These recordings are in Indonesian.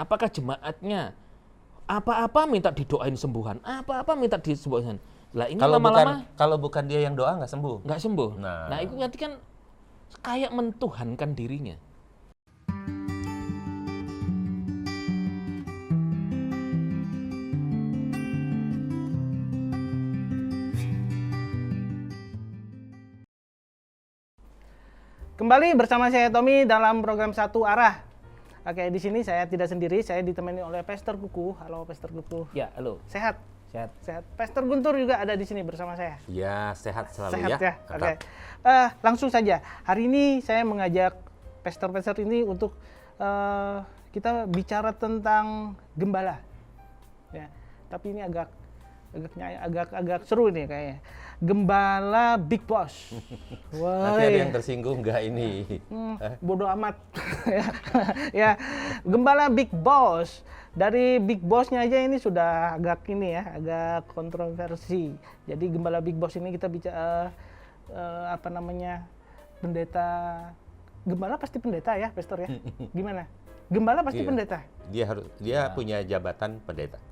Apakah jemaatnya apa-apa minta didoain sembuhan, apa-apa minta disembuhan. Lah ini lama-lama kalau bukan dia yang doa nggak sembuh. nggak sembuh. Nah. Nah itu berarti kan kayak mentuhankan dirinya. Kembali bersama saya Tommy dalam program Satu Arah. Oke, di sini saya tidak sendiri, saya ditemani oleh Pastor Kuku. Halo Pastor Kuku. Ya, halo. Sehat? Sehat. Sehat. Pastor Guntur juga ada di sini bersama saya. Ya, sehat selalu Sehat ya. ya. Oke. Langsung saja. Hari ini saya mengajak pastor-pastor ini untuk kita bicara tentang gembala. Ya. Tapi ini agak seru nih kayaknya. Gembala Big Boss. Nanti ada yang tersinggung nggak ini? Bodoh amat. Ya, Gembala Big Boss. Dari Big Boss-nya aja ini sudah agak ini ya, agak kontroversi. Jadi Gembala Big Boss ini kita bicara pendeta. Gembala pasti pendeta ya, Pastor ya? Gimana? Gembala pasti Iya. pendeta. Dia punya jabatan pendeta.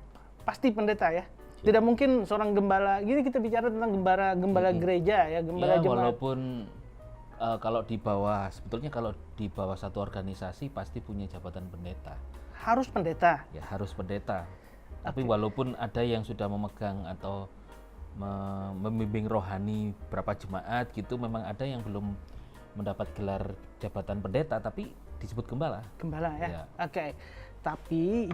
Pasti pendeta ya. Tidak mungkin seorang gembala. Gini kita bicara tentang gembala gereja ya, gembala Ya, jemaat. walaupun kalau di bawah satu organisasi pasti punya jabatan pendeta. Harus pendeta. Ya, harus pendeta. Tapi walaupun ada yang sudah memegang atau membimbing rohani berapa jemaat gitu, memang ada yang belum mendapat gelar jabatan pendeta tapi disebut gembala. Gembala ya. Ya. Oke. Tapi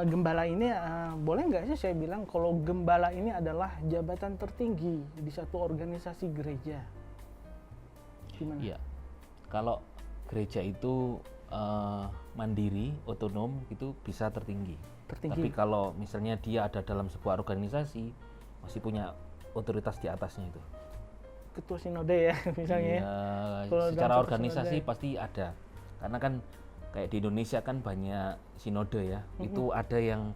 gembala ini boleh nggak sih saya bilang kalau gembala ini adalah jabatan tertinggi di satu organisasi gereja? Gimana? Iya. Kalau gereja itu mandiri, otonom, itu bisa tertinggi. Tapi kalau misalnya dia ada dalam sebuah organisasi, masih punya otoritas di atasnya itu. Ketua sinode ya misalnya ya. Kalau Secara dalam organisasi sinode. pasti ada. Karena kan kayak di Indonesia kan banyak sinode ya. Itu ada yang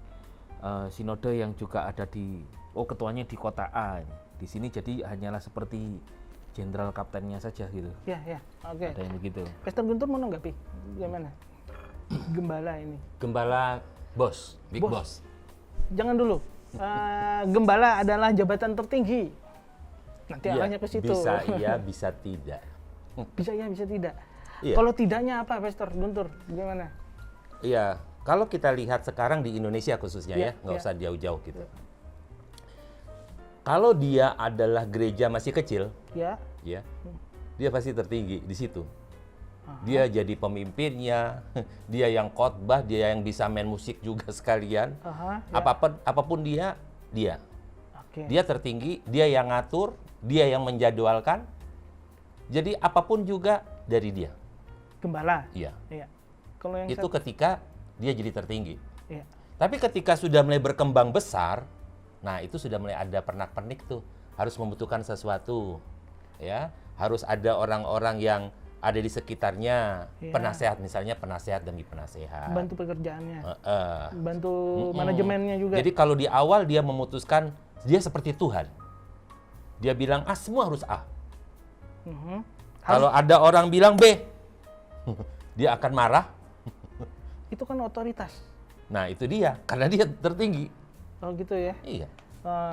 sinode yang juga ada ketuanya di kota A. Di sini jadi hanyalah seperti jenderal kaptennya saja gitu. Ya. Oke. Ada yang begitu. Pastor Guntur mau nanggapi gimana? Gembala ini. Gembala bos, big boss. Jangan dulu. Gembala adalah jabatan tertinggi. Nanti Iya, arahnya ke situ. bisa iya, bisa tidak. Bisa ya, bisa tidak. Iya. Kalau tidaknya apa, Pastor Guntur? Gimana? Iya, kalau kita lihat sekarang di Indonesia khususnya Iya, ya, nggak iya. usah jauh-jauh gitu. Kalau dia adalah gereja masih kecil, Ya. ya, dia pasti tertinggi di situ. Dia jadi pemimpinnya, dia yang khotbah, dia yang bisa main musik juga sekalian. Ya. Apapun dia. Oke. Dia tertinggi, dia yang ngatur, dia yang menjadwalkan. Jadi apapun juga dari dia. Gembala. Iya. Iya. Kalau yang Itu ketika dia jadi tertinggi. Iya. Tapi ketika sudah mulai berkembang besar, nah itu sudah mulai ada pernak-pernik tuh, harus membutuhkan sesuatu, ya, harus ada orang-orang yang ada di sekitarnya, Iya. penasehat misalnya, penasehat demi penasehat. Bantu pekerjaannya. Heeh. Bantu manajemennya juga. Jadi kalau di awal dia memutuskan dia seperti Tuhan, dia bilang A semua harus A. Mhm. Kalau ada orang bilang B, dia akan marah. Itu kan otoritas. Nah itu dia, karena dia tertinggi. Oh gitu ya. Iya.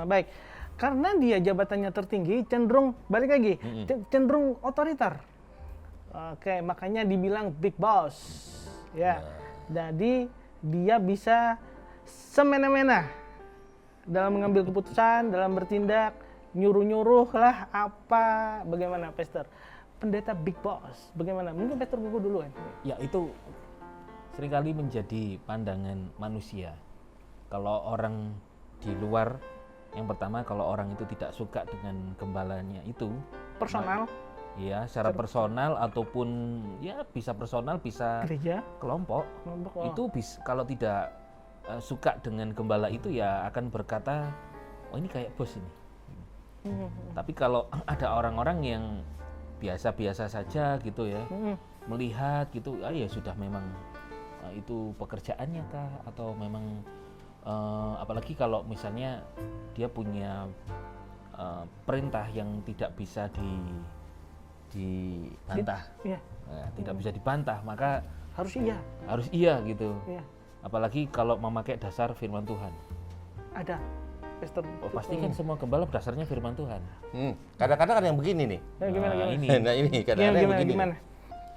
Baik. Karena dia jabatannya tertinggi, cenderung balik lagi, cenderung otoriter. Oke, makanya dibilang big boss. Ya. Jadi dia bisa semena-mena dalam mengambil keputusan, dalam bertindak, nyuruh-nyuruh lah apa, bagaimana Pastor? Pendeta big boss, bagaimana? Mungkin Pastor Gugu dulu kan? Ya itu seringkali menjadi pandangan manusia. Kalau orang di luar, yang pertama kalau orang itu tidak suka dengan gembalanya itu, Personal, ya secara personal ataupun ya bisa personal bisa gereja, kelompok, kelompok. itu kalau tidak suka dengan gembala itu ya akan berkata, oh ini kayak bos ini. Tapi kalau ada orang-orang yang biasa-biasa saja gitu ya, melihat gitu, ya sudah memang itu pekerjaannya kah atau memang apalagi kalau misalnya dia punya perintah yang tidak bisa dibantah, Iya. tidak bisa dibantah, maka Harus iya. harus iya gitu. Iya. Apalagi kalau memakai dasar firman Tuhan. Ada, Pastor. Oh, pasti kan semua gembala dasarnya firman Tuhan. Kadang-kadang ada yang begini nih. Ya, gimana? Ini Nah ini kadang-kadang yang begini. Gimana?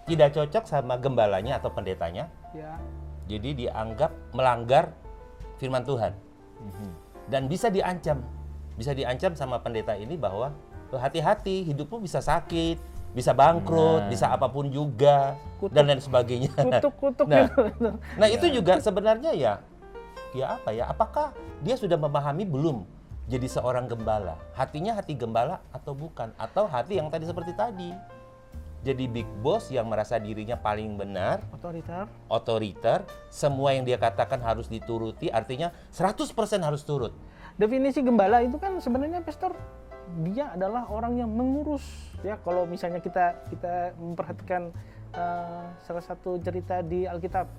Tidak cocok sama gembalanya atau pendetanya, Ya. jadi dianggap melanggar firman Tuhan. Dan bisa diancam sama pendeta ini bahwa hati-hati, hidupmu bisa sakit, bisa bangkrut, bisa apapun juga, dan lain sebagainya. Kutuk-kutuk Nah, gitu. nah itu juga sebenarnya ya apa ya? Apakah dia sudah memahami belum jadi seorang gembala? Hatinya hati gembala atau bukan? Atau hati yang tadi seperti tadi? Jadi big boss yang merasa dirinya paling benar, otoriter, semua yang dia katakan harus dituruti, artinya 100% harus turut. Definisi gembala itu kan sebenarnya, Pastor, dia adalah orang yang mengurus. Ya, kalau misalnya kita memperhatikan salah satu cerita di Alkitab,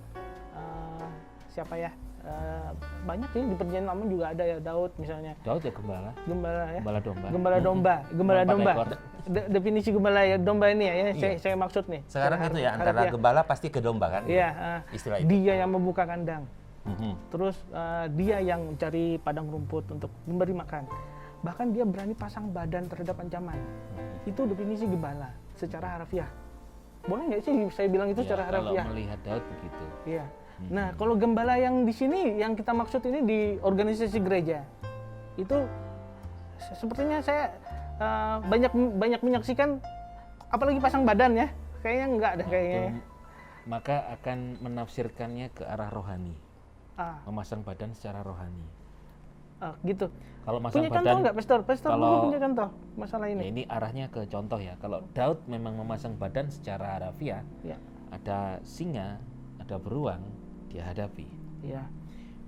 siapa ya? Banyak ya, di Perjanjian Lama juga ada ya, Daud misalnya. Daud ya gembala. Gembala ya. Gembala domba. Gembala domba. ekor. Definisi gembala ya domba ini ya, saya maksud nih. Sekarang itu ya, antara gembala pasti ke domba kan? Iya, istilah itu. dia yang membuka kandang. Terus dia yang mencari padang rumput untuk memberi makan. Bahkan dia berani pasang badan terhadap ancaman. Itu definisi gembala secara harafiah. Boleh nggak sih saya bilang itu secara harafiah? Kalau melihat Daud begitu. Iya. Nah, kalau gembala yang di sini, yang kita maksud ini di organisasi gereja, itu sepertinya saya banyak menyaksikan, apalagi pasang badan ya, kayaknya enggak ada kayaknya. Maka akan menafsirkannya ke arah rohani, memasang badan secara rohani. Gitu. Kalau masang Punya badan, contoh nggak, Pastor? Pastor kalau- punya contoh masalah ya ini? ini arahnya ke contoh ya. Kalau Daud memang memasang badan secara harafiah, Ya, ada singa, ada beruang, dia hadapi. ya.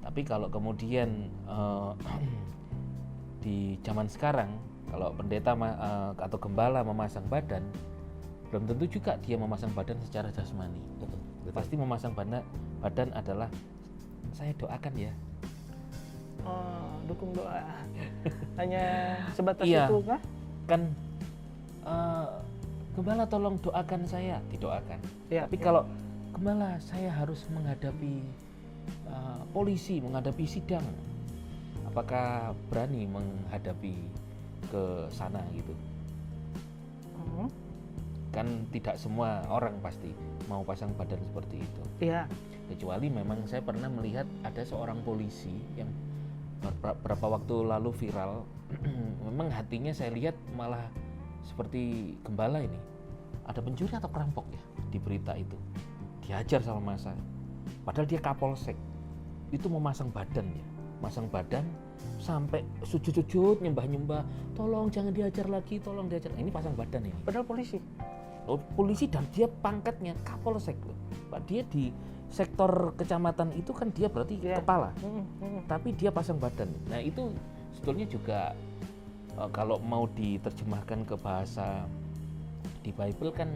Tapi kalau kemudian di zaman sekarang, kalau pendeta atau gembala memasang badan, belum tentu juga dia memasang badan secara jasmani. Pasti memasang badan adalah saya doakan ya. Dukung doa. Hanya sebatas Iya. itu kah? Kan gembala tolong doakan saya, didoakan. Ya, Tapi kalau gembala saya harus menghadapi polisi, menghadapi sidang, apakah berani menghadapi ke sana gitu? Kan tidak semua orang pasti mau pasang badan seperti itu. Iya. Kecuali memang saya pernah melihat ada seorang polisi yang beberapa waktu lalu viral. Memang hatinya saya lihat malah seperti gembala ini. Ada pencuri atau perampok ya di berita itu. Dihajar sama massa. Padahal dia kapolsek. Itu memasang badan ya. Masang badan sampai sujud-sujud, nyembah-nyembah. Tolong jangan dihajar lagi, tolong dihajar. Ini pasang badan ini. Padahal polisi. Polisi dan dia pangkatnya kapolsek loh. Pak, dia di sektor kecamatan itu kan dia berarti kepala. Tapi dia pasang badan. Nah, itu sebetulnya juga kalau mau diterjemahkan ke bahasa di Bible kan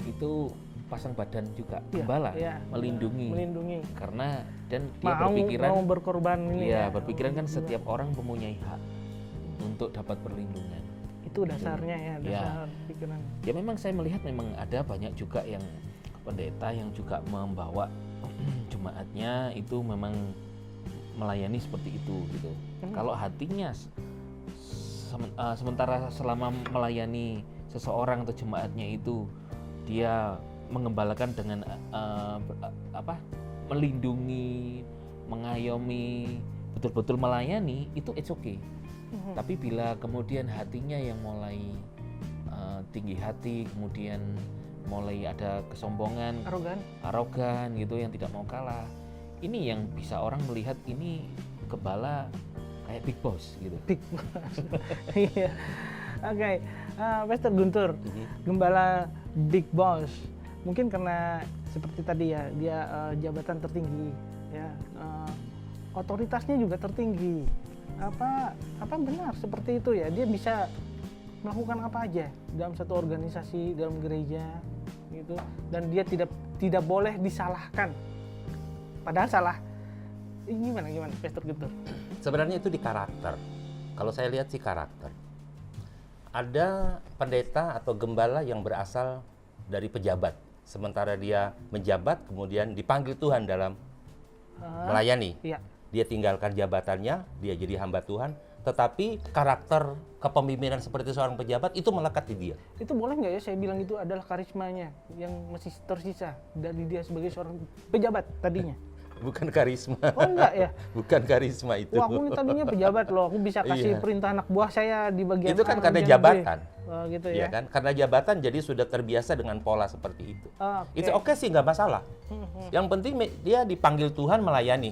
itu pasang badan juga gembala, melindungi. Karena dan dia berpikiran mau berkorban ini. berpikiran kan setiap orang mempunyai hak untuk dapat perlindungan. Itu dasarnya ya, dasar pikiran. Ya memang saya melihat memang ada banyak juga yang pendeta yang juga membawa jemaatnya itu memang melayani seperti itu gitu. Kalau hatinya sementara selama melayani seseorang atau jemaatnya itu dia mengembalakan dengan melindungi, mengayomi, betul-betul melayani, itu it's okay. Tapi bila kemudian hatinya yang mulai tinggi hati, kemudian mulai ada kesombongan, arogan gitu, yang tidak mau kalah, ini yang bisa orang melihat ini gembala kayak big boss gitu. Big boss. Iya. Oke, Pastor Guntur, gembala big boss. Mungkin karena seperti tadi ya, dia jabatan tertinggi, ya, otoritasnya juga tertinggi. Apa benar seperti itu ya? Dia bisa melakukan apa aja dalam satu organisasi, dalam gereja, gitu. Dan dia tidak boleh disalahkan. Padahal salah. Gimana, Pastor Guntur? Sebenarnya itu di karakter. Kalau saya lihat sih karakter. Ada pendeta atau gembala yang berasal dari pejabat. Sementara dia menjabat, kemudian dipanggil Tuhan dalam melayani. Iya. Dia tinggalkan jabatannya, dia jadi hamba Tuhan, tetapi karakter kepemimpinan seperti seorang pejabat itu melekat di dia. Itu boleh nggak ya saya bilang itu adalah karismanya yang masih tersisa dari dia sebagai seorang pejabat tadinya? Bukan karisma. Oh enggak ya? Bukan karisma itu. Wah, aku ini tadinya pejabat loh, aku bisa kasih Iya. perintah anak buah saya di bagian Itu kan A, karena bagian B. jabatan. Oh, gitu Ya ya. kan? Karena jabatan jadi sudah terbiasa dengan pola seperti itu. Oke. Itu oke sih, nggak masalah. Yang penting dia dipanggil Tuhan melayani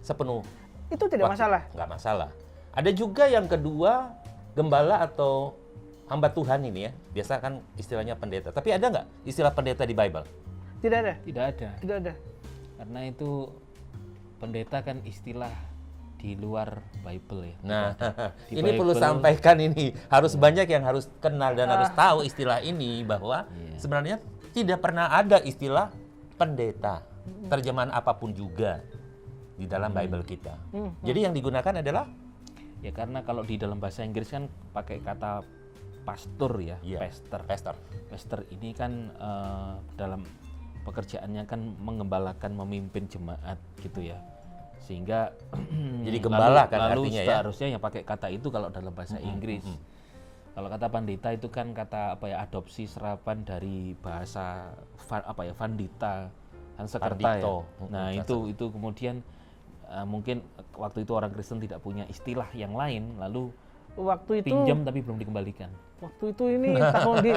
sepenuh. Itu tidak waktu. masalah. Nggak masalah. Ada juga yang kedua, gembala atau hamba Tuhan ini ya. Biasa kan istilahnya pendeta. Tapi ada nggak istilah pendeta di Bible? Tidak ada. Tidak ada. Tidak ada. Karena itu pendeta kan istilah di luar Bible ya. Nah, Di ini perlu Bible- sampaikan ini. Harus banyak yang harus kenal dan harus tahu istilah ini bahwa Iya. sebenarnya tidak pernah ada istilah pendeta. Terjemahan apapun juga di dalam Bible kita. Jadi yang digunakan adalah Ya karena kalau di dalam bahasa Inggris kan pakai kata pastor ya, Iya, pastor. pastor. Pastor ini kan dalam pekerjaannya kan mengembalakan, memimpin jemaat gitu ya. Sehingga Jadi gembala kan lalu artinya ya. seharusnya yang pakai kata itu kalau dalam bahasa Inggris. Kalau kata pendeta itu kan kata apa ya, adopsi serapan dari bahasa vandita, Sanskerta ya. Pandito. Nah, itu kemudian mungkin waktu itu orang Kristen tidak punya istilah yang lain, lalu Waktu itu pinjam tapi belum dikembalikan. waktu itu ini tahun di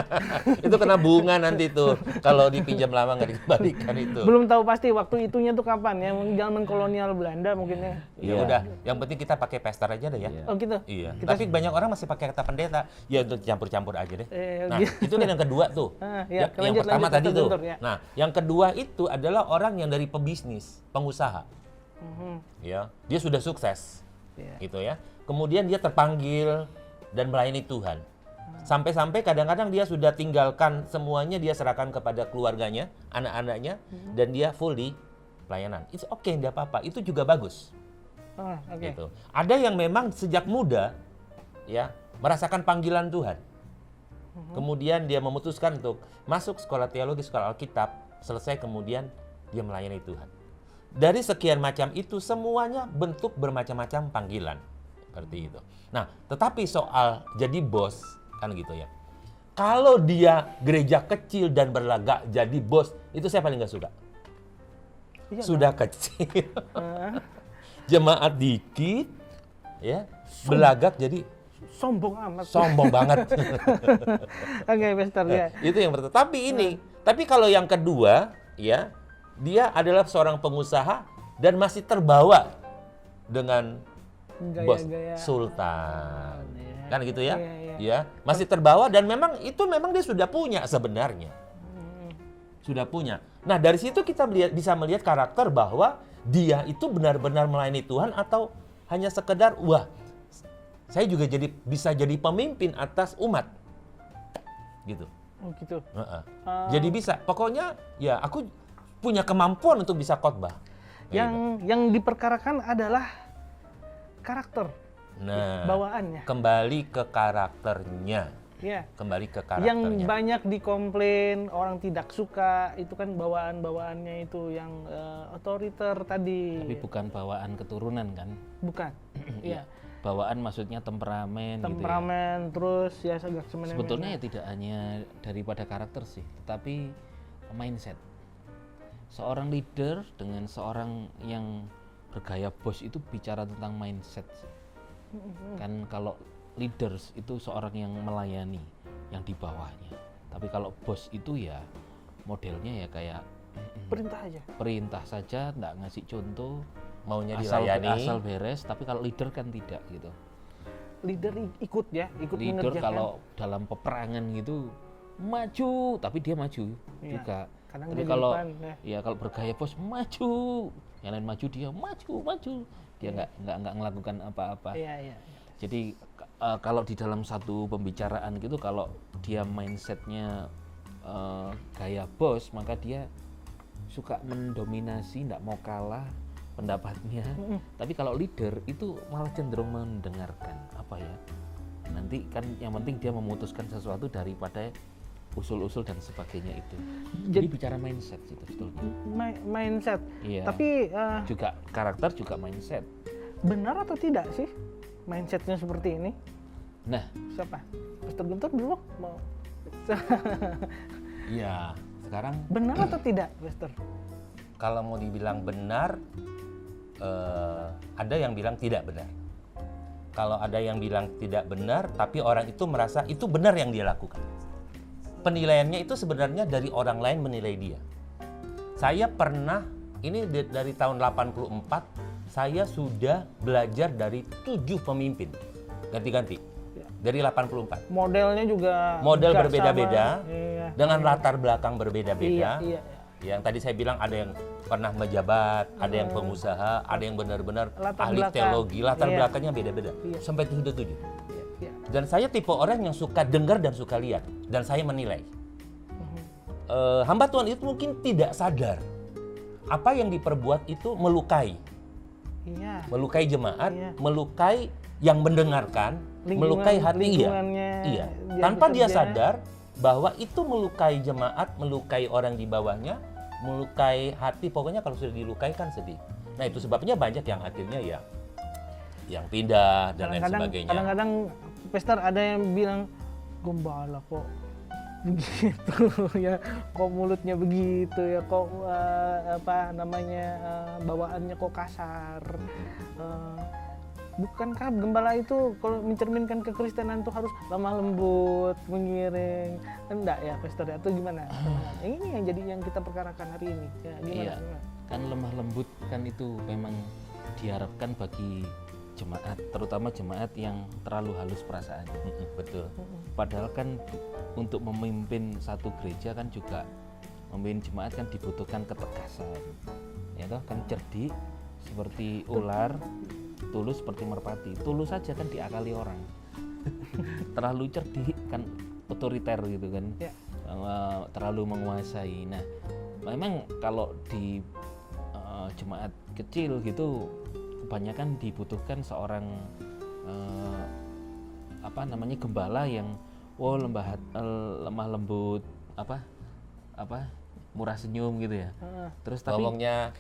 Itu kena bunga nanti tuh kalau dipinjam lama nggak dikembalikan itu. belum tahu pasti waktu itunya tuh kapan ya, mungkin zaman kolonial Belanda mungkin ya. Ya udah, yang penting kita pakai pastor aja deh ya. Iya. Oh gitu. Iya. Tapi banyak orang masih pakai kata pendeta. Ya untuk campur-campur aja deh. Nah, Gitu. itu kan yang kedua tuh. Ya, yang pertama lanjut, tadi Pastor tuh. Guntur, ya. Nah, yang kedua itu adalah orang yang dari pebisnis, pengusaha. Ya, dia sudah sukses. Iya. Gitu ya. Kemudian dia terpanggil dan melayani Tuhan. Sampai-sampai kadang-kadang dia sudah tinggalkan semuanya, dia serahkan kepada keluarganya, anak-anaknya, dan dia full di pelayanan. It's okay, tidak apa-apa. Itu juga bagus. Oke. Gitu. Ada yang memang sejak muda ya merasakan panggilan Tuhan. Kemudian dia memutuskan untuk masuk sekolah teologi, sekolah Alkitab, selesai kemudian dia melayani Tuhan. Dari sekian macam itu semuanya bentuk bermacam-macam panggilan. Seperti itu. Nah, tetapi soal jadi bos kan gitu ya. Kalau dia gereja kecil dan berlagak jadi bos, itu saya paling nggak suka. Iya, Sudah kecil, jemaat dikit, ya, belagak jadi sombong amat. sombong banget. Oke, Pastor ya. Itu yang pertama. Tapi kalau yang kedua, ya, dia adalah seorang pengusaha dan masih terbawa dengan bos Gaya-gaya. sultan, Iya. kan gitu ya? Iya. Ya, masih terbawa dan memang dia sudah punya sebenarnya, sudah punya. Nah dari situ kita bisa melihat karakter bahwa dia itu benar-benar melayani Tuhan atau hanya sekedar wah, saya juga bisa jadi pemimpin atas umat, gitu. Oh gitu. Jadi bisa, pokoknya ya aku punya kemampuan untuk bisa khotbah. Yang diperkarakan adalah karakter, Nah, bawaannya. kembali ke karakternya. Ya. Kembali ke Yang karakternya. banyak dikomplain, orang tidak suka, itu kan bawaan-bawaannya itu yang otoriter tadi. Tapi bukan bawaan keturunan kan? Bukan. Iya. Bawaan maksudnya temperamen, gitu ya. Temperamen, terus ya agak semena-mena. Sebetulnya ya tidak hanya daripada karakter sih, tetapi mindset. Seorang leader dengan seorang yang bergaya bos itu bicara tentang mindset. Kan kalau leaders itu seorang yang melayani yang di bawahnya. Tapi kalau bos itu ya modelnya ya kayak perintah saja, nggak ngasih contoh, Maunya asal dilayani. beres. Tapi kalau leader kan tidak gitu. Leader ikut Leader mengerjakan. kalau dalam peperangan gitu maju, tapi dia maju Iya. juga. Kadang Tapi dia di kalau depan, ya kalau bergaya bos maju, yang lain maju dia maju, dia nggak melakukan apa-apa. Iya. Jadi kalau di dalam satu pembicaraan gitu, kalau dia mindsetnya gaya bos, maka dia suka mendominasi, nggak mau kalah pendapatnya. Tapi kalau leader itu malah cenderung mendengarkan apa ya. Nanti kan yang penting dia memutuskan sesuatu daripada usul-usul dan sebagainya itu. Jadi bicara mindset sih sebetulnya. Mindset. Iya. Tapi Juga karakter juga mindset. benar atau tidak sih mindsetnya seperti ini? Nah, Siapa? Pastor Guntur dulu mau. Iya, sekarang Benar atau tidak, Pastor? kalau mau dibilang benar, ada yang bilang tidak benar. Kalau ada yang bilang tidak benar, tapi orang itu merasa itu benar yang dia lakukan. Penilaiannya itu sebenarnya dari orang lain menilai dia. Saya pernah, ini dari tahun 84, saya sudah belajar dari 7 pemimpin, ganti-ganti, dari 84. Modelnya juga Model nggak berbeda-beda, sama. Iya. dengan latar belakang berbeda-beda. Iya. Yang tadi saya bilang ada yang pernah menjabat, ada yang pengusaha, ada yang benar-benar Latar ahli belakang. teologi, latar Iya. belakangnya beda-beda. Iya. Sampai sudah 7. Iya. Dan saya tipe orang yang suka dengar dan suka lihat, dan saya menilai. Hamba Tuhan itu mungkin tidak sadar apa yang diperbuat itu melukai, Iya. melukai jemaat, Iya. melukai yang mendengarkan, melukai hati lingkungannya iya. dia Tanpa dia bekerja. sadar bahwa itu melukai jemaat, melukai orang di bawahnya, melukai hati. Pokoknya kalau sudah dilukai kan sedih. Nah itu sebabnya banyak yang akhirnya ya yang pindah dan lain sebagainya. Kadang-kadang Pastor ada yang bilang gembala kok begitu ya, kok mulutnya begitu ya, kok bawaannya kok kasar. Bukankah gembala itu kalau mencerminkan kekristenan itu harus lemah lembut, mengiring? Enggak ya, Pastor? Atau gimana? Ini yang jadi yang kita perkarakan hari ini. Ya, gimana? Iya. Kan lemah lembut kan itu memang diharapkan bagi jemaat, terutama jemaat yang terlalu halus perasaannya. Betul. Padahal kan untuk memimpin satu gereja kan juga memimpin jemaat kan dibutuhkan ketegasan. Ya toh, kan cerdik seperti ular, tulus seperti merpati. Tulus saja kan diakali orang. Terlalu cerdik kan otoriter gitu kan. Ya. Terlalu menguasai. Nah, memang kalau di jemaat kecil gitu kebanyakan dibutuhkan seorang gembala yang lemah lembut, murah senyum gitu ya. Terus tapi Ngomongnya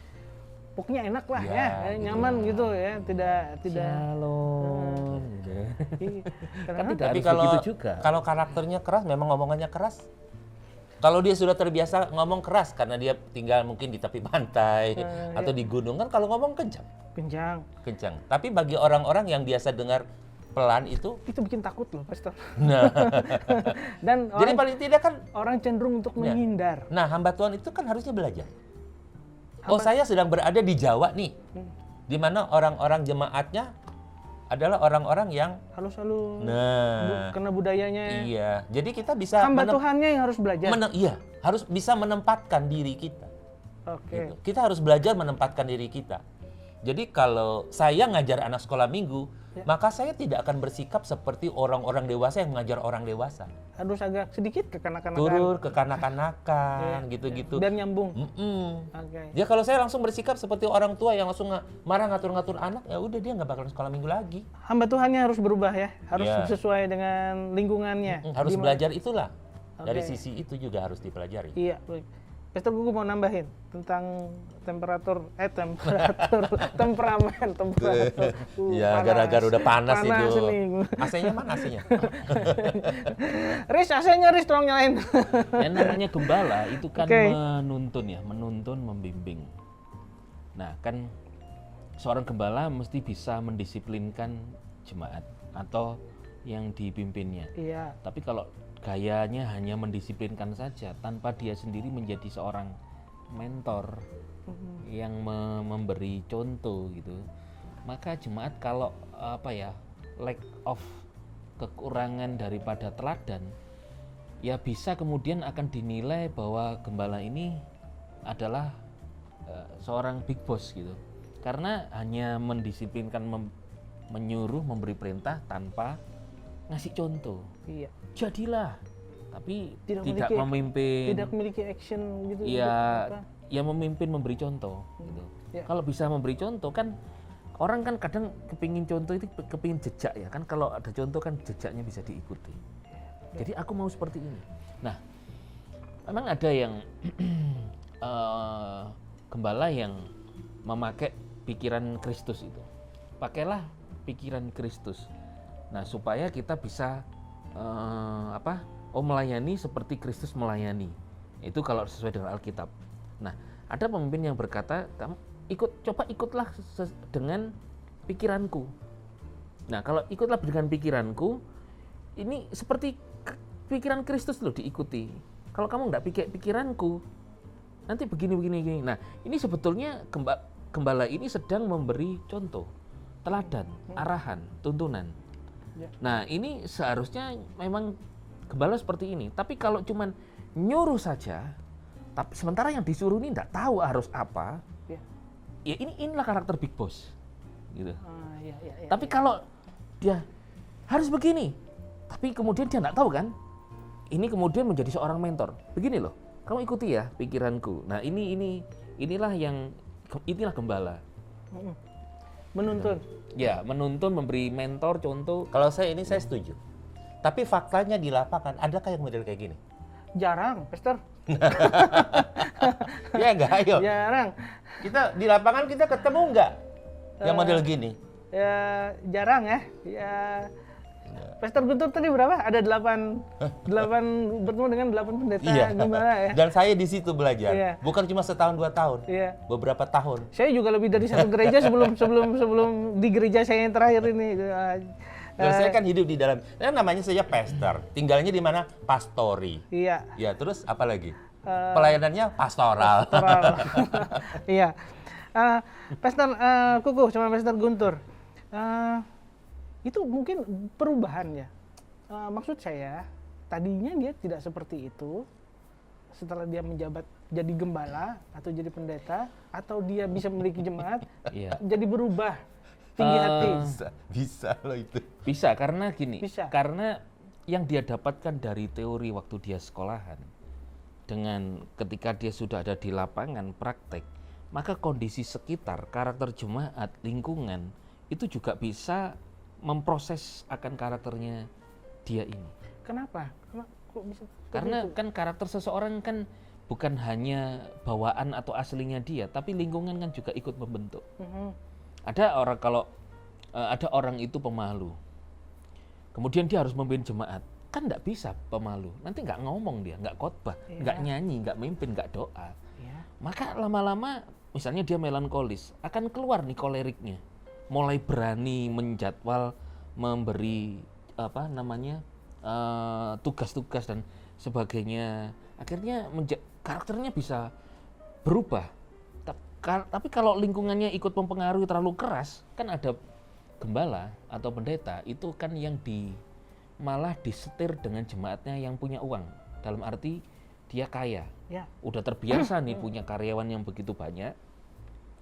pokoknya enak lah Ya, ya, gitu. nyaman gitu ya, tidak Shalom. Karena Tidak tapi harus kalau begitu juga. kalau karakternya keras, memang ngomongannya keras. Kalau dia sudah terbiasa ngomong keras karena dia tinggal mungkin di tepi pantai atau di gunung, kan kalau ngomong kencang. kencang. Tapi bagi orang-orang yang biasa dengar pelan itu, Itu bikin takut loh, Pastor. nah, Dan jadi paling tidak kan, orang cenderung untuk Ya. menghindar. nah hamba Tuhan itu kan harusnya belajar. Oh, saya sedang berada di Jawa nih, di mana orang-orang jemaatnya adalah orang-orang yang, Halus-halus. nah, Karena budayanya. iya. Jadi kita bisa Hamba Tuhannya yang harus belajar. iya, harus bisa menempatkan diri kita. Oke. Gitu. Kita harus belajar menempatkan diri kita. Jadi kalau saya ngajar anak sekolah minggu, maka saya tidak akan bersikap seperti orang-orang dewasa yang mengajar orang dewasa. Harus agak sedikit kekanak-kanakan. Turun ke kanak-kanakan, gitu-gitu. Biar nyambung. Mm-mm. Oke. Ya kalau saya langsung bersikap seperti orang tua yang langsung marah ngatur-ngatur anak, ya udah dia nggak bakalan sekolah minggu lagi. Hamba Tuhannya harus berubah ya, harus Ya. sesuai dengan lingkungannya. Harus Di- belajar itulah. Dari Oke. sisi itu juga harus dipelajari. Iya, baik. Pastor Gugu mau nambahin tentang temperatur, temperamen. Ya Panas. gara-gara udah panas itu. nih. AC-nya mana AC-nya? Riz, AC-nya Riz, tolong nyalain. Yang namanya gembala itu kan Oke. menuntun, membimbing. Nah, kan seorang gembala mesti bisa mendisiplinkan jemaat atau yang dipimpinnya. Iya, Tapi kalau gayanya hanya mendisiplinkan saja tanpa dia sendiri menjadi seorang mentor yang memberi contoh gitu, maka jemaat kalau lack of kekurangan daripada teladan, ya bisa kemudian akan dinilai bahwa gembala ini adalah seorang big boss gitu, karena hanya mendisiplinkan, menyuruh, memberi perintah tanpa ngasih contoh. iya. Jadilah, tapi Tidak tidak memiliki- memimpin. Tidak memiliki action gitu. Ya, apa. ya memimpin, memberi contoh gitu. Ya. Kalau bisa memberi contoh kan, orang kan kadang kepingin contoh itu kepingin jejak ya kan, kalau ada contoh kan jejaknya bisa diikuti. Jadi aku mau seperti ini. Nah, memang ada yang gembala yang memakai pikiran Kristus itu. Pakailah pikiran Kristus. Nah, supaya kita bisa melayani seperti Kristus melayani. Itu kalau sesuai dengan Alkitab. Nah, ada pemimpin yang berkata, kamu ikutlah dengan pikiranku. Nah, kalau ikutlah dengan pikiranku, ini seperti pikiran Kristus loh diikuti. Kalau kamu nggak pikir pikiranku, nanti begini. Nah, ini sebetulnya gembala ini sedang memberi contoh, teladan, arahan, tuntunan. Nah, ini seharusnya memang gembala seperti ini. Tapi kalau cuman nyuruh saja, tapi sementara yang disuruh ini nggak tahu harus apa, ya inilah karakter big boss, gitu. Tapi kalau dia harus begini, tapi kemudian dia nggak tahu kan, ini kemudian menjadi seorang mentor. Begini loh, kamu ikuti ya pikiranku. Nah inilah gembala. Menuntun. Ya, menuntun, memberi mentor, contoh. Kalau saya setuju. Tapi faktanya di lapangan, adakah yang model kayak gini? Jarang, Pastor. Ya enggak, ayo. Jarang. Kita di lapangan kita ketemu enggak yang model gini? Ya jarang ya. Ya. Pastor Guntur tadi berapa? Ada 8 bertemu dengan 8 pendeta gembala ya. Dan saya di situ belajar. Iya. Bukan cuma setahun 2 tahun. Iya. Beberapa tahun. Saya juga lebih dari satu gereja sebelum di gereja saya yang terakhir ini. Dan saya kan hidup di dalam, namanya saja pastor. Tinggalnya di mana? Pastori. Iya. Ya, terus apa lagi? Pelayanannya pastoral. Iya. Pastor Kuku sama Pastor Guntur. Itu mungkin perubahan ya. Maksud saya, tadinya dia tidak seperti itu. Setelah dia menjabat jadi gembala atau jadi pendeta, atau dia bisa memiliki jemaat, jadi berubah tinggi hati. Bisa loh itu. Bisa, karena gini. Bisa. Karena yang dia dapatkan dari teori waktu dia sekolahan, dengan ketika dia sudah ada di lapangan praktek, maka kondisi sekitar, karakter jemaat, lingkungan, itu juga bisa memproses akan karakternya dia ini. Kenapa? Kok bisa? Karena kan karakter seseorang kan bukan hanya bawaan atau aslinya dia, tapi lingkungan kan juga ikut membentuk. Ada orang itu pemalu, kemudian dia harus memimpin jemaat, kan nggak bisa pemalu, nanti nggak ngomong dia, nggak khotbah, nggak nyanyi, nggak mimpin, nggak doa. Maka lama-lama, misalnya dia melankolis, akan keluar nih koleriknya, mulai berani menjadwal, memberi tugas-tugas dan sebagainya. Akhirnya karakternya bisa berubah. Tapi kalau lingkungannya ikut mempengaruhi terlalu keras, kan ada gembala atau pendeta itu kan yang malah disetir dengan jemaatnya yang punya uang. Dalam arti dia kaya, udah terbiasa nih punya karyawan yang begitu banyak,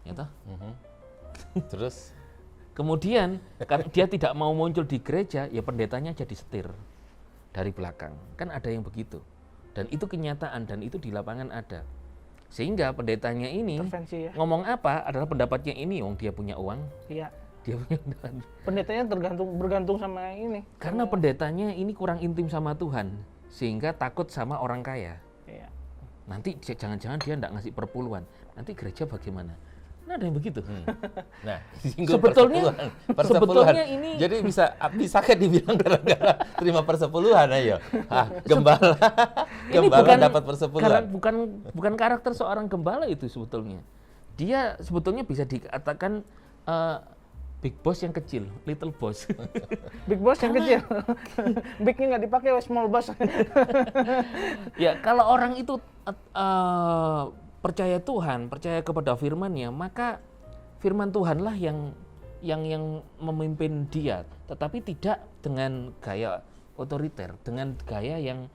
ya toh? Terus kemudian karena dia tidak mau muncul di gereja, ya pendetanya jadi setir dari belakang. Kan ada yang begitu. Dan itu kenyataan, dan itu di lapangan ada. Sehingga pendetanya ini ngomong apa adalah pendapatnya ini, dia punya uang. Iya. Dia punya pendetanya bergantung sama ini. Karena pendetanya ini kurang intim sama Tuhan, sehingga takut sama orang kaya. Iya. Nanti jangan-jangan dia enggak ngasih perpuluhan. Nanti gereja bagaimana? Nah, ada yang begitu. Nah, sebetulnya ini jadi bisa kan dibilang gara-gara terima persepuluhan, ayo. Gembala dapat persepuluhan. Bukan karakter seorang gembala itu sebetulnya. Dia sebetulnya bisa dikatakan big boss yang kecil, little boss. Big boss yang kecil. Bignya nggak dipakai, small boss. Ya, kalau orang itu percaya Tuhan, percaya kepada firman-Nya, maka firman Tuhanlah yang memimpin dia, tetapi tidak dengan gaya otoriter, dengan gaya yang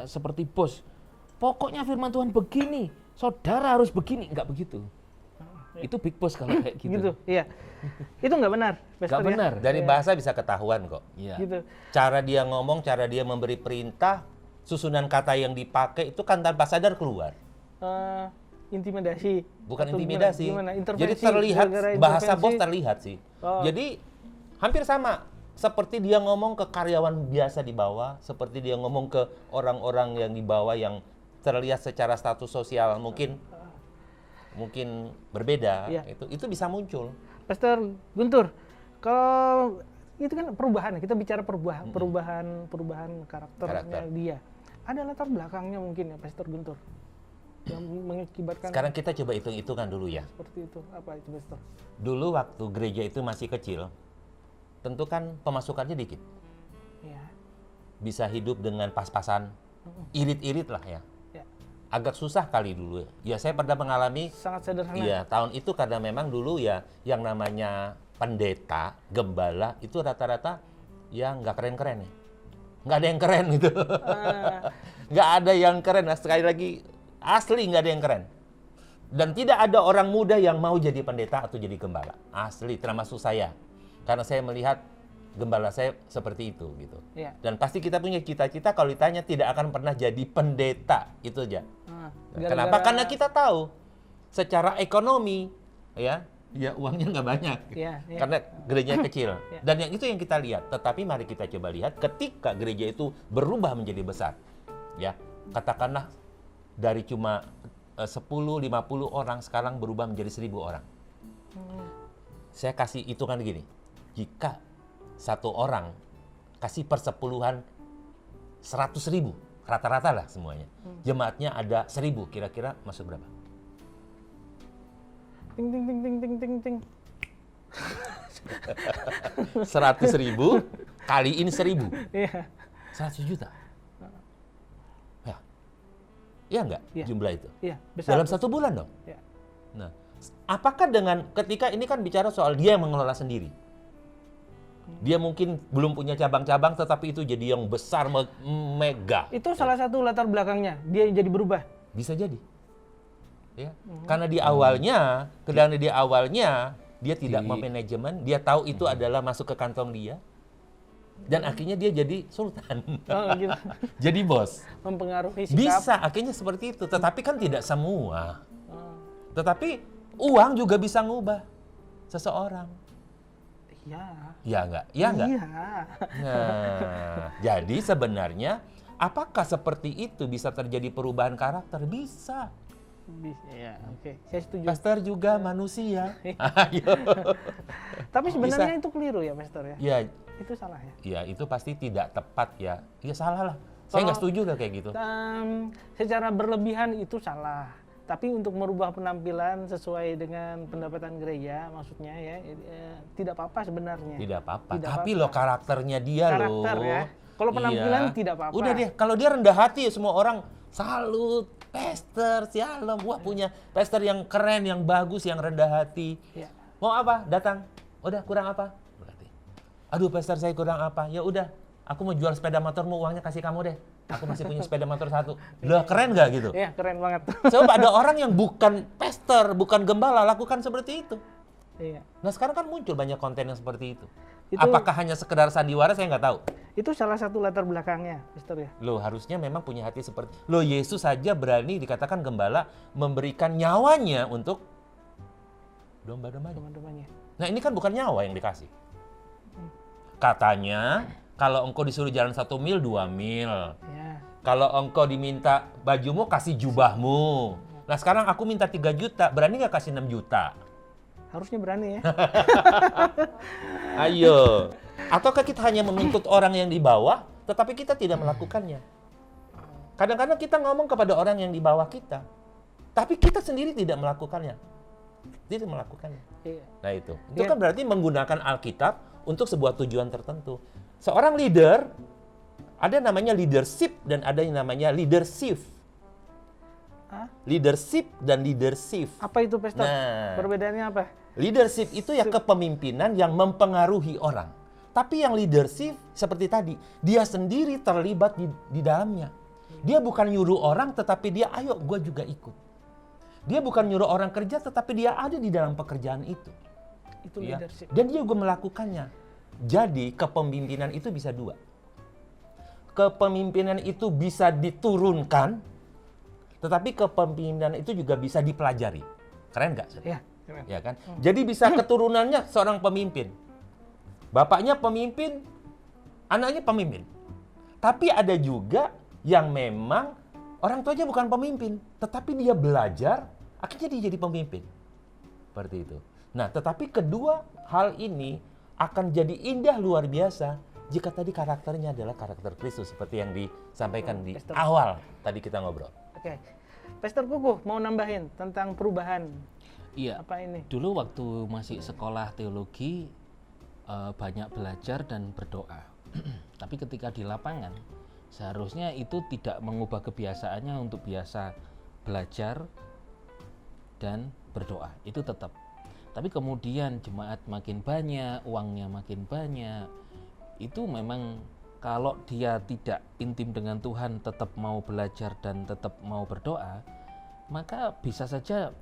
seperti bos. Pokoknya firman Tuhan begini, saudara harus begini, enggak begitu. Itu big boss kalau kayak gitu. Iya. Itu nggak benar. Nggak benar. Dari bahasa bisa ketahuan kok. Iya. Gitu. Cara dia ngomong, cara dia memberi perintah, susunan kata yang dipakai itu kan tanpa sadar keluar. Intimidasi. Bukan intimidasi. Gimana? Jadi terlihat bahasa bos terlihat sih. Jadi hampir sama. seperti dia ngomong ke karyawan biasa di bawah, seperti dia ngomong ke orang-orang yang di bawah yang terlihat secara status sosial mungkin berbeda. Iya. Itu bisa muncul. Pastor Guntur, kalau itu kan perubahan, kita bicara perubahan karakternya dia. Ada latar belakangnya mungkin ya, Pastor Guntur, yang mengakibatkan. Sekarang kita coba hitung-hitungan dulu ya. Seperti itu, apa itu, Pastor? Dulu waktu gereja itu masih kecil, tentu kan pemasukannya dikit. Ya. Bisa hidup dengan pas-pasan, irit-irit lah ya. Ya. Agak susah kali dulu. Ya saya pernah mengalami. Sangat sederhana. Iya, tahun itu karena memang dulu ya yang namanya pendeta, gembala itu rata-rata ya nggak keren-keren ya. Nggak ada yang keren gitu. Nggak ada yang keren. Nah, sekali lagi, asli nggak ada yang keren. Dan tidak ada orang muda yang mau jadi pendeta atau jadi gembala. Asli, termasuk saya. Karena saya melihat gembala saya seperti itu gitu. Ya. Dan pasti kita punya cita-cita kalau ditanya tidak akan pernah jadi pendeta. Itu aja. Kenapa? Karena kita tahu secara ekonomi ya uangnya nggak banyak. Ya. Karena gereja kecil. Ya. Dan yang itu yang kita lihat. Tetapi mari kita coba lihat ketika gereja itu berubah menjadi besar. Ya, katakanlah dari cuma 10-50 orang sekarang berubah menjadi 1.000 orang. Saya kasih hitungan gini. Jika satu orang kasih persepuluhan 100.000, rata-rata lah semuanya. Jemaatnya ada 1.000, kira-kira masuk berapa? Ting ting ting ting ting ting ting. 100.000 kaliin 1.000. Iya. 100 juta. Ya. Iya nggak Iya. jumlah itu? Iya, besar. Dalam 1 bulan dong. Ya. Nah, apakah dengan ketika ini kan bicara soal dia yang mengelola sendiri. Dia mungkin belum punya cabang-cabang tetapi itu jadi yang besar mega. Itu salah satu latar belakangnya, dia jadi berubah. Bisa jadi. Ya. Karena di awalnya dia tidak memanajemen, dia tahu itu adalah masuk ke kantong dia. Dan akhirnya dia jadi sultan. Oh, gitu. Jadi bos. Mempengaruhi sikap. Bisa, akhirnya seperti itu. Tetapi kan tidak semua. Tetapi uang juga bisa ngubah seseorang. Iya. Ya enggak? Ya enggak? Iya. Nah, jadi sebenarnya apakah seperti itu bisa terjadi perubahan karakter? Bisa. Bisa, ya, oke. Saya setuju. Pastor juga manusia. Ayo. Tapi sebenarnya itu keliru ya, Pastor ya? Ya, Itu salah ya? ya itu pasti tidak tepat ya. Ya salah lah. Saya nggak setuju lah kayak gitu. Secara berlebihan itu salah. Tapi untuk merubah penampilan sesuai dengan pendapatan gereja, maksudnya ya, tidak apa-apa sebenarnya. Tidak apa-apa. Tidak Tapi apa-apa. loh karakternya dia Karakter loh. ya. Kalau penampilan Iya. tidak apa-apa. Udah deh, kalau dia rendah hati semua orang salut, pastor, shalom. Wah punya pastor yang keren, yang bagus, yang rendah hati. Ya. Mau apa? Datang. Udah kurang apa? Berarti. Aduh pastor saya kurang apa? Ya udah, aku mau jual sepeda motormu, uangnya kasih kamu deh. Aku masih punya sepeda motor 1. Lah keren nggak gitu? Iya, keren banget. Sebab ada orang yang bukan pastor, bukan gembala lakukan seperti itu. Iya. Nah sekarang kan muncul banyak konten yang seperti itu. Itu- Apakah hanya sekedar sandiwara saya nggak tahu. Itu salah satu latar belakangnya, Pastor ya. Loh harusnya memang punya hati seperti. Loh Yesus saja berani dikatakan gembala memberikan nyawanya untuk domba-dombanya. Teman-temannya. Nah ini kan bukan nyawa yang dikasih. Katanya kalau engkau disuruh jalan 1 mil, 2 mil. Ya. Kalau engkau diminta bajumu, kasih jubahmu. Nah sekarang aku minta 3 juta, berani nggak kasih 6 juta? Harusnya berani ya. Ayo. Ataukah kita hanya menuntut orang yang di bawah, tetapi kita tidak melakukannya? Kadang-kadang kita ngomong kepada orang yang di bawah kita, tapi kita sendiri tidak melakukannya. Tidak melakukannya. Iya. Nah itu Iya. kan berarti menggunakan Alkitab untuk sebuah tujuan tertentu. Seorang leader, ada namanya leadership dan ada yang namanya leadership. Hah? Leadership dan leadership. Apa itu, Pastor? Nah. Perbedaannya apa? Leadership itu ya kepemimpinan yang mempengaruhi orang. Tapi yang leadership seperti tadi, dia sendiri terlibat di dalamnya. Dia bukan nyuruh orang tetapi dia ayo gue juga ikut. Dia bukan nyuruh orang kerja tetapi dia ada di dalam pekerjaan itu. Itu Ya. leadership. Dan dia juga melakukannya. Jadi kepemimpinan itu bisa 2. Kepemimpinan itu bisa diturunkan, tetapi kepemimpinan itu juga bisa dipelajari. Keren nggak? Ya, keren. Ya kan? Jadi bisa keturunannya seorang pemimpin. Bapaknya pemimpin, anaknya pemimpin. Tapi ada juga yang memang orang tuanya bukan pemimpin, tetapi dia belajar, akhirnya dia jadi pemimpin. Seperti itu. Nah, tetapi kedua hal ini akan jadi indah luar biasa jika tadi karakternya adalah karakter Kristus seperti yang disampaikan di Pastor. awal tadi kita ngobrol. Oke. Pastor Kukuh mau nambahin tentang perubahan Iya. apa ini? Dulu waktu masih sekolah teologi banyak belajar dan berdoa. Tapi ketika di lapangan seharusnya itu tidak mengubah kebiasaannya untuk biasa belajar dan berdoa. Itu tetap. Tapi kemudian jemaat makin banyak, uangnya makin banyak. Itu memang kalau dia tidak intim dengan Tuhan, tetap mau belajar dan tetap mau berdoa, maka bisa saja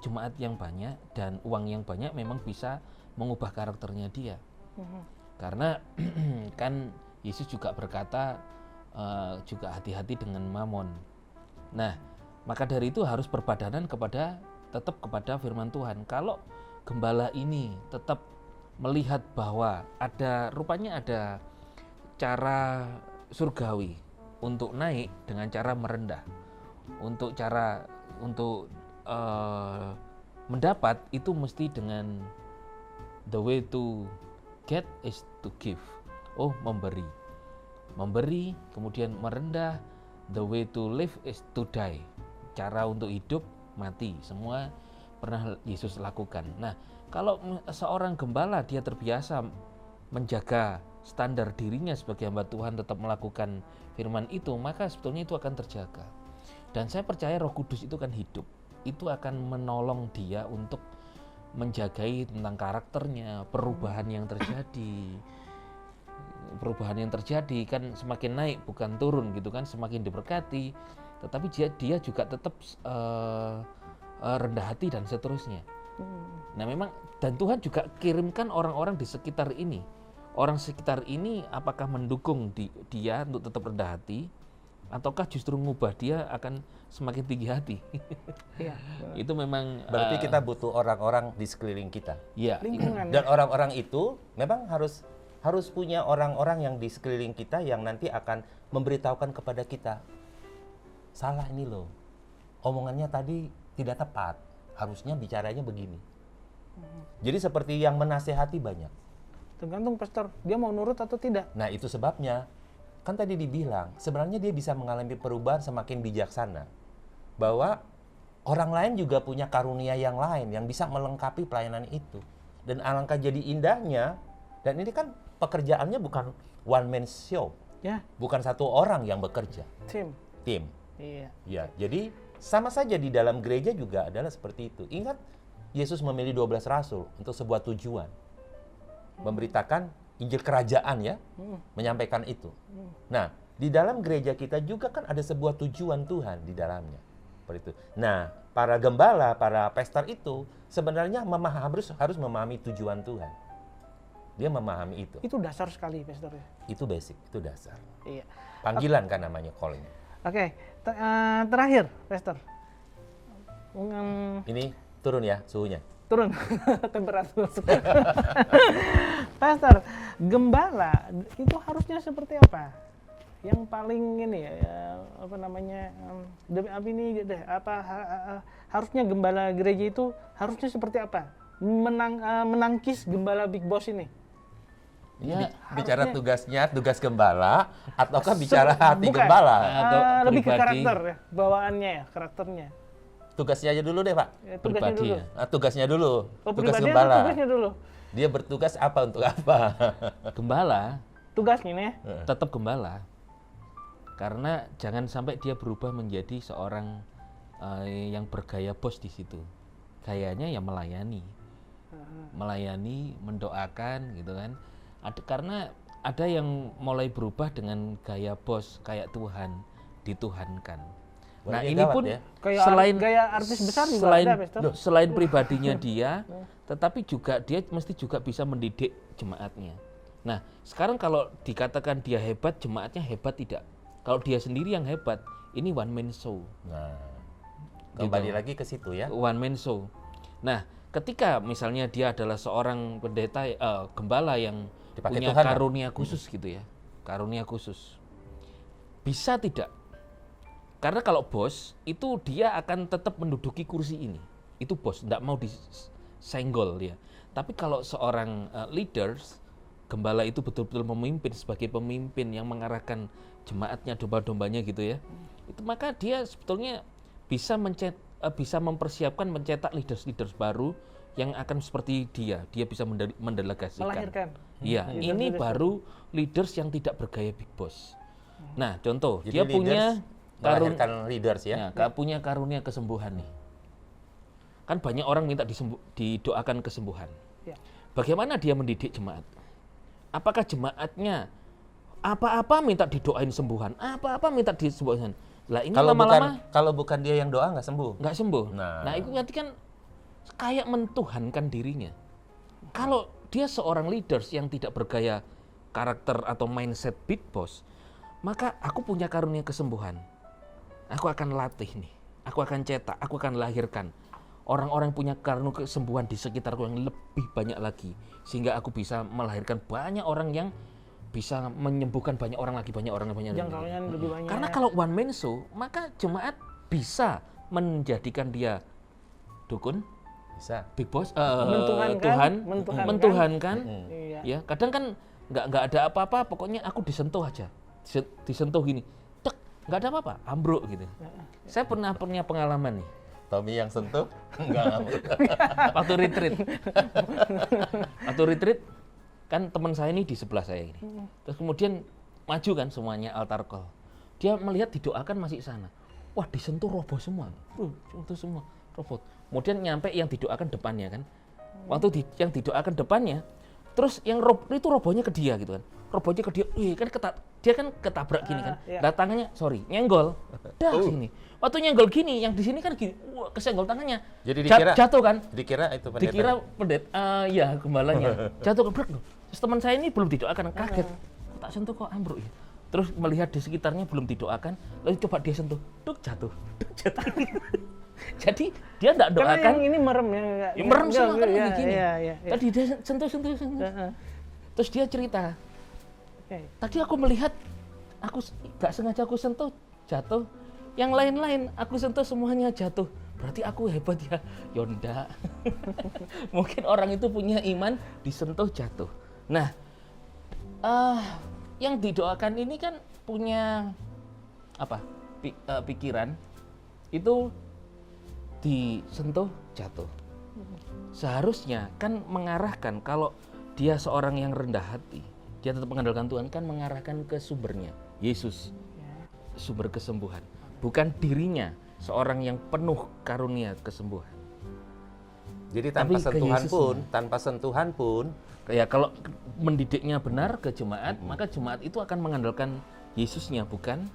jemaat yang banyak dan uang yang banyak memang bisa mengubah karakternya dia. Karena kan Yesus juga berkata juga hati-hati dengan mamon. Nah, maka dari itu harus berbadanan tetap kepada firman Tuhan. Kalau gembala ini tetap melihat bahwa rupanya ada cara surgawi untuk naik dengan cara merendah, untuk mendapat itu mesti dengan the way to get is to give. Oh, memberi kemudian merendah. The way to live is to die. Cara untuk hidup mati, semua pernah Yesus lakukan. Nah, kalau seorang gembala dia terbiasa menjaga standar dirinya sebagai hamba Tuhan, tetap melakukan firman itu, maka sebetulnya itu akan terjaga. Dan saya percaya Roh Kudus itu kan hidup. Itu akan menolong dia untuk menjagai tentang karakternya, perubahan yang terjadi. Perubahan yang terjadi kan semakin naik bukan turun gitu kan, semakin diberkati, tetapi dia juga tetap rendah hati dan seterusnya. Nah, memang dan Tuhan juga kirimkan orang-orang di sekitar ini. Orang sekitar ini apakah mendukung dia untuk tetap rendah hati, ataukah justru mengubah dia akan semakin tinggi hati? Iya. Itu memang Berarti kita butuh orang-orang di sekeliling kita. ya Lingkungan. Dan orang-orang itu memang harus punya orang-orang yang di sekeliling kita yang nanti akan memberitahukan kepada kita, salah ini loh, omongannya tadi tidak tepat, harusnya bicaranya begini. Jadi seperti yang menasehati banyak. Tergantung pastor, dia mau nurut atau tidak. Nah, itu sebabnya kan tadi dibilang sebenarnya dia bisa mengalami perubahan semakin bijaksana, bahwa orang lain juga punya karunia yang lain yang bisa melengkapi pelayanan itu. Dan alangkah jadi indahnya, dan ini kan pekerjaannya bukan one man show, Ya, bukan satu orang yang bekerja, tim. tim. Iya. Ya, jadi sama saja di dalam gereja juga adalah seperti itu. Ingat, Yesus memilih 12 rasul untuk sebuah tujuan. Memberitakan Injil kerajaan ya, menyampaikan itu. Nah, di dalam gereja kita juga kan ada sebuah tujuan Tuhan di dalamnya. Seperti itu. Nah, para gembala, para pastor itu sebenarnya harus memahami tujuan Tuhan. Dia memahami itu. Itu dasar sekali, pastor. Itu basic, itu dasar. Iya. Panggilan kan namanya, calling. Oke, terakhir, pastor. Ini turun ya suhunya. Turun temperatur. Pastor, gembala itu harusnya seperti apa? Yang paling ini ya, apa namanya? Harusnya gembala gereja itu harusnya seperti apa? Menangkis gembala Big Boss ini. ya Bicara harusnya- tugas gembala, ataukah bicara hati Bukan. gembala? Atau Lebih ke pribadi. karakter ya, bawaannya ya, karakternya. Tugasnya aja dulu deh, Pak. Ya, tugasnya Pribadi dulu. ya. Tugasnya dulu. Oh, Tugas pribadi atau gembala. tugasnya dulu. Dia bertugas apa untuk apa? Gembala Tugasnya nih. tetap gembala, karena jangan sampai dia berubah menjadi seorang yang bergaya bos di situ. Gayanya ya melayani, mendoakan gitu kan. Karena ada yang mulai berubah dengan gaya bos kayak Tuhan, dituhankan. Nah, Wah, ini gawat pun ya. Kayak gaya artis besar juga selain, ada, Pastor. selain pribadinya dia, tetapi juga dia mesti juga bisa mendidik jemaatnya. Nah, sekarang kalau dikatakan dia hebat, jemaatnya hebat tidak. Kalau dia sendiri yang hebat, ini one man show. Nah, kembali lagi ke situ ya. One man show. Nah, ketika misalnya dia adalah seorang pendeta gembala yang Dipakai punya Tuhan, ya? karunia khusus gitu ya, karunia khusus. Bisa tidak? Karena kalau bos itu dia akan tetap menduduki kursi ini. Itu bos, tidak mau disenggol dia. Tapi kalau seorang leaders, gembala itu betul-betul memimpin sebagai pemimpin yang mengarahkan jemaatnya, domba-dombanya gitu ya. Itu maka dia sebetulnya bisa bisa mempersiapkan mencetak leaders-leaders baru yang akan seperti dia. Dia bisa mendelegasikan. Melahirkan. Iya, ini baru leaders yang tidak bergaya big boss. Nah, contoh, Jadi dia punya melahirkan leaders ya. punya karunia kesembuhan nih. Kan banyak orang minta didoakan kesembuhan. Ya. Bagaimana dia mendidik jemaat? Apakah jemaatnya apa-apa minta didoain sembuhan, apa-apa minta disembuhan? Lah ini lama-lama kalau bukan dia yang doa nggak sembuh. nggak sembuh. Nah. Itu nanti kan kayak mentuhankan dirinya. Kalau dia seorang leaders yang tidak bergaya karakter atau mindset big boss, maka aku punya karunia kesembuhan. Aku akan latih nih, aku akan cetak, aku akan lahirkan orang-orang punya karunia kesembuhan di sekitarku yang lebih banyak lagi, sehingga aku bisa melahirkan banyak orang yang bisa menyembuhkan banyak orang lagi, Jangkauannya lebih banyak. Karena kalau one man show, maka jemaat bisa menjadikan dia dukun, Bisa. big boss, Mentuhankan, mentuhankan. Iya. Ya, kadang kan nggak ada apa-apa, pokoknya aku disentuh aja, disentuh gini, tek, nggak ada apa-apa, ambruk gitu. Saya pernah punya pengalaman nih. Tommy yang sentuh enggak. Waktu retreat kan teman saya ini di sebelah saya ini. Terus kemudian maju kan semuanya altar call. Dia melihat didoakan masih sana. Wah, disentuh roboh semua. Sentuh semua roboh. Kemudian nyampe yang didoakan depannya kan. Waktu yang didoakan depannya, terus yang itu robohnya ke dia gitu kan. Robohnya ke dia, kan dia kan ketabrak gini kan. Iya. Lah tangannya, nyenggol. Dah sini. Waktu nyenggol gini, yang di sini kan gini, kesenggol tangannya. Jadi dikira jatuh kan? Dikira itu pendeta. Dikira ya gembalanya. Jatuh kebrek. Terus teman saya ini belum didoakan, kaget. Kok tak sentuh kok ambruk ya? Terus melihat di sekitarnya belum didoakan, lalu coba dia sentuh, jatuh. Jadi dia enggak doakan. Karena yang ini merem ya. Merem semua kan begini. Iya. Tadi dia sentuh. Terus dia cerita, tadi aku melihat, aku gak sengaja aku sentuh, jatuh. Yang lain-lain aku sentuh semuanya jatuh. Berarti aku hebat ya? Yonda. Mungkin orang itu punya iman, disentuh jatuh. Nah, yang didoakan ini kan punya apa? Pikiran itu disentuh jatuh. Seharusnya kan mengarahkan, kalau dia seorang yang rendah hati, dia tetap mengandalkan Tuhan, kan mengarahkan ke sumbernya, Yesus, sumber kesembuhan, bukan dirinya seorang yang penuh karunia kesembuhan. Jadi tanpa sentuhan pun Ya kalau mendidiknya benar ke jemaat, maka jemaat itu akan mengandalkan Yesusnya, bukan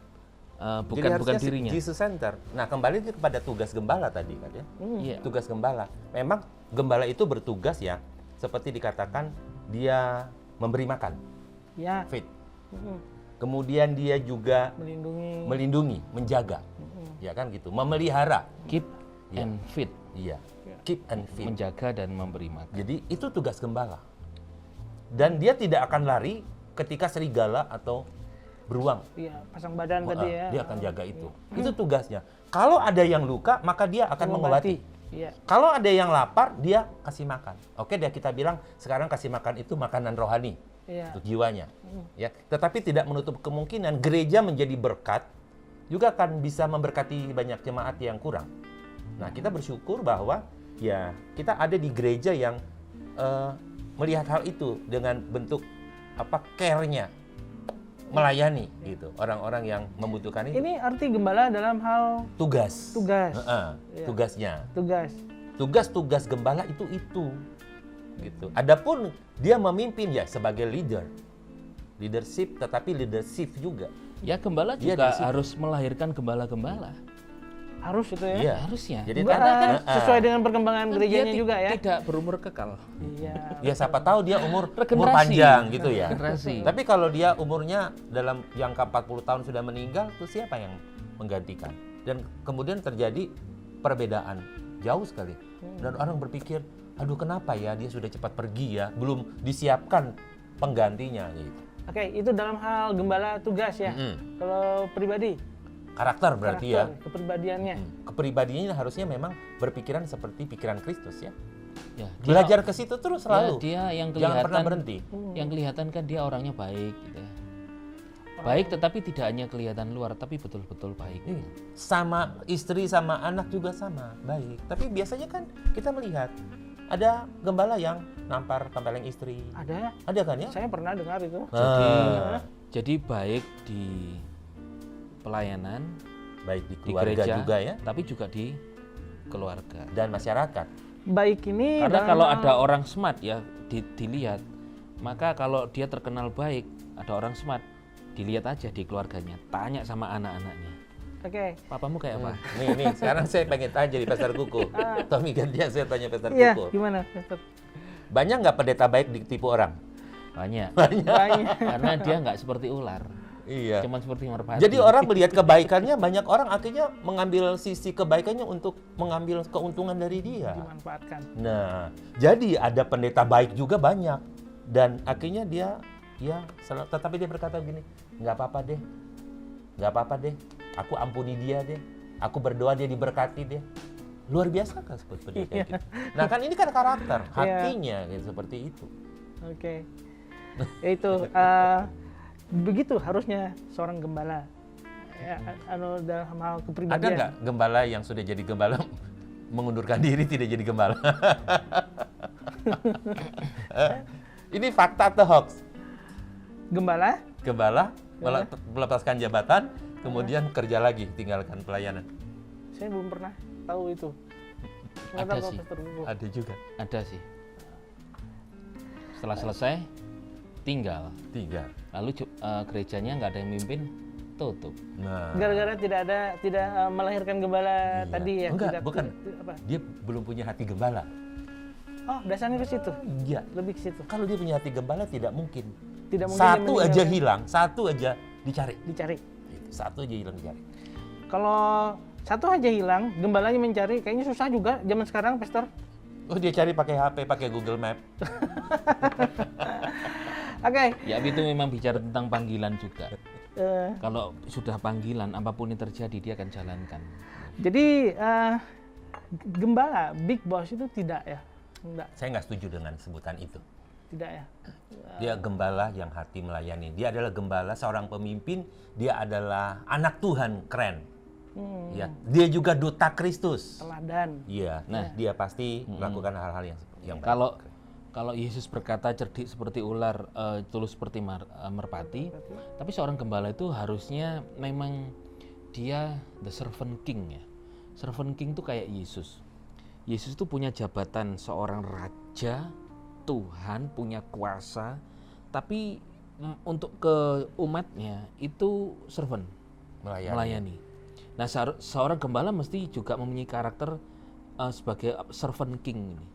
dirinya. Jesus center. Nah, kembali kepada tugas gembala tadi kan ya. Iya. Tugas gembala. Memang gembala itu bertugas ya, seperti dikatakan dia memberi makan. Ya. Feed. Kemudian dia juga melindungi, menjaga. Ya kan gitu, memelihara. Keep and feed. Iya. Keep and feed. Menjaga dan memberi makan. Jadi itu tugas gembala. Dan dia tidak akan lari ketika serigala atau beruang. Iya, pasang badan tadi ya. Dia akan jaga itu. Itu tugasnya. Kalau ada yang luka, maka dia akan mengobati. Iya. Kalau ada yang lapar, dia kasih makan. Oke, kita bilang sekarang kasih makan itu makanan rohani. Iya. Untuk jiwanya. Ya, tetapi tidak menutup kemungkinan gereja menjadi berkat, juga akan bisa memberkati banyak jemaat yang kurang. Nah, kita bersyukur bahwa ya kita ada di gereja yang melihat hal itu dengan bentuk care-nya, melayani gitu orang-orang yang membutuhkan itu. Ini arti gembala dalam hal Tugas. Iya. Tugasnya. Tugas gembala itu gitu. Adapun dia memimpin ya sebagai leadership, tetapi leadership juga. Ya, gembala Dia juga di situ. harus melahirkan gembala-gembala. harus itu ya. Iya. Harusnya. Jadi Karena kan tanda- sesuai dengan perkembangan Kan gerejanya dia juga ya. Tidak berumur kekal. Iya. ya siapa tahu dia umur Regenerasi. panjang gitu ya. Regenerasi. Tapi kalau dia umurnya dalam jangka 40 tahun sudah meninggal, itu siapa yang menggantikan? Dan kemudian terjadi perbedaan jauh sekali. Dan orang berpikir, aduh kenapa ya dia sudah cepat pergi ya, belum disiapkan penggantinya gitu. Oke, itu dalam hal gembala tugas ya. Kalau pribadi, Karakter berarti ya. kepribadiannya. Kepribadiannya harusnya memang berpikiran seperti pikiran Kristus ya. Ya, Belajar ke situ terus selalu. dia yang Jangan kelihatan pernah berhenti. Yang kelihatan kan dia orangnya baik gitu ya. Baik tetapi tidak hanya kelihatan luar tapi betul-betul baik. Iya. Sama istri sama anak juga sama, baik. Tapi biasanya kan kita melihat ada gembala yang nampar tempeleng istri. Ada kan ya? Saya pernah dengar itu. Jadi baik di pelayanan, Baik di di keluarga gereja juga ya, tapi juga di keluarga. dan masyarakat. Baik ini Karena dalam kalau hal- ada orang smart ya dilihat, maka kalau dia terkenal baik, ada orang smart, dilihat aja di keluarganya, tanya sama anak-anaknya, Oke. papamu kayak apa? Nih, sekarang saya pengen tanya di Pastor Kuku. Tommy gantian saya tanya Pastor Iya, Kuku. gimana, Pastor? Banyak nggak pendeta baik ditipu orang? Banyak. Banyak. Karena dia nggak seperti ular, Iya. cuman seperti merpati. Jadi orang melihat kebaikannya, banyak orang akhirnya mengambil sisi kebaikannya untuk mengambil keuntungan dari dia. Dimanfaatkan. Nah, jadi ada pendeta baik juga banyak, dan akhirnya dia tetapi dia berkata begini, nggak apa-apa deh, aku ampuni dia deh, aku berdoa dia diberkati deh. Luar biasa kan seperti kayak gitu. Nah kan ini kan karakter, hatinya gitu, seperti itu. Oke. Itu begitu harusnya seorang gembala. Ya, dalam hal Ada kepribadian. nggak gembala yang sudah jadi gembala mengundurkan diri tidak jadi gembala? Ini fakta atau hoax? Gembala? Gembala melepaskan jabatan, kemudian kerja lagi, tinggalkan pelayanan. Saya belum pernah tahu itu. Nggak Ada tahu, sih. Pastor Kuku. Ada juga. Ada sih. Setelah selesai, tinggal. 3. Lalu gerejanya nggak ada yang mimpin, tutup. Nah, Gara-gara tidak melahirkan gembala iya. tadi ya. Enggak, tidak- bukan. Apa? Dia belum punya hati gembala. Oh, dasarnya ke situ. Iya. Lebih ke situ. Kalau dia punya hati gembala tidak mungkin. Tidak mungkin dia Satu aja meninggalkan- hilang, satu aja dicari. Dicari. Satu aja hilang dicari. Kalau satu aja hilang, gembalanya mencari, kayaknya susah juga zaman sekarang, Pastor. Oh, dia cari pakai HP, pakai Google Map. Oke. Ya itu memang bicara tentang panggilan juga. eh, Kalau sudah panggilan, apapun yang terjadi dia akan jalankan. jadi gembala, big boss itu tidak ya? Enggak, Saya nggak setuju dengan sebutan itu. tidak ya. Dia gembala yang hati melayani. Dia adalah gembala, seorang pemimpin. Dia adalah anak Tuhan, keren. Ya, dia juga duta Kristus. Teladan. Iya. Nah. Dia pasti melakukan hal-hal yang baik. Kalau Yesus berkata cerdik seperti ular, tulus seperti merpati, tapi seorang gembala itu harusnya memang dia the servant king ya. Servant king itu kayak Yesus. Yesus itu punya jabatan seorang raja, Tuhan, punya kuasa, tapi untuk ke umatnya itu servant, melayani. Nah, seorang gembala mesti juga mempunyai karakter sebagai servant king ini.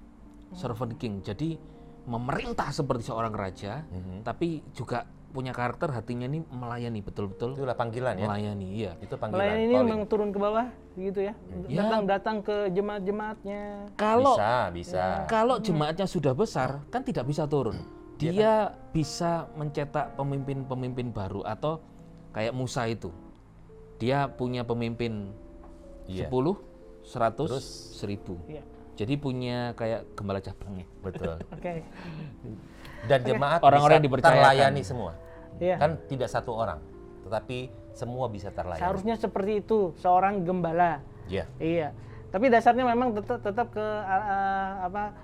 Servant king. Jadi memerintah seperti seorang raja, tapi juga punya karakter hatinya ini melayani betul-betul. Itulah panggilan ya. Melayani, iya. Itu panggilan. Melayani ini calling. memang turun ke bawah, gitu ya? Ya. Datang ke jemaat-jemaatnya. Kalau Bisa. kalau jemaatnya sudah besar, kan tidak bisa turun. Dia bisa mencetak pemimpin-pemimpin baru atau kayak Musa itu. Dia punya pemimpin Iya. 10, 100, Terus? 1000. Iya. Jadi punya kayak gembala cabangnya. Betul. Oke. Dan jemaat Orang-orang bisa yang dipercayakan. terlayani semua. Iya. Kan tidak satu orang, tetapi semua bisa terlayani. Seharusnya seperti itu seorang gembala. Iya. Iya. Tapi dasarnya memang tetap ke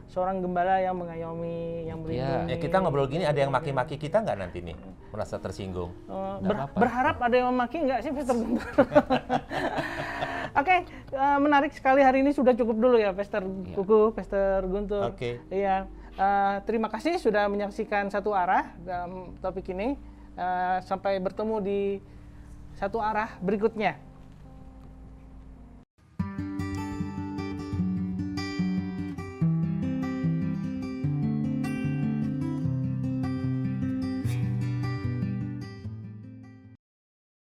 seorang gembala yang mengayomi, yang melindungi. Ya kita ngobrol gini ada yang maki-maki kita nggak nanti nih? Merasa tersinggung? Berharap ada yang memaki nggak sih, Pastor Guntur? Oke, menarik sekali hari ini, sudah cukup dulu ya, Pastor Kuku, Pastor Guntur. Oke. Iya. Terima kasih sudah menyaksikan Satu Arah dalam topik ini. Sampai bertemu di Satu Arah berikutnya.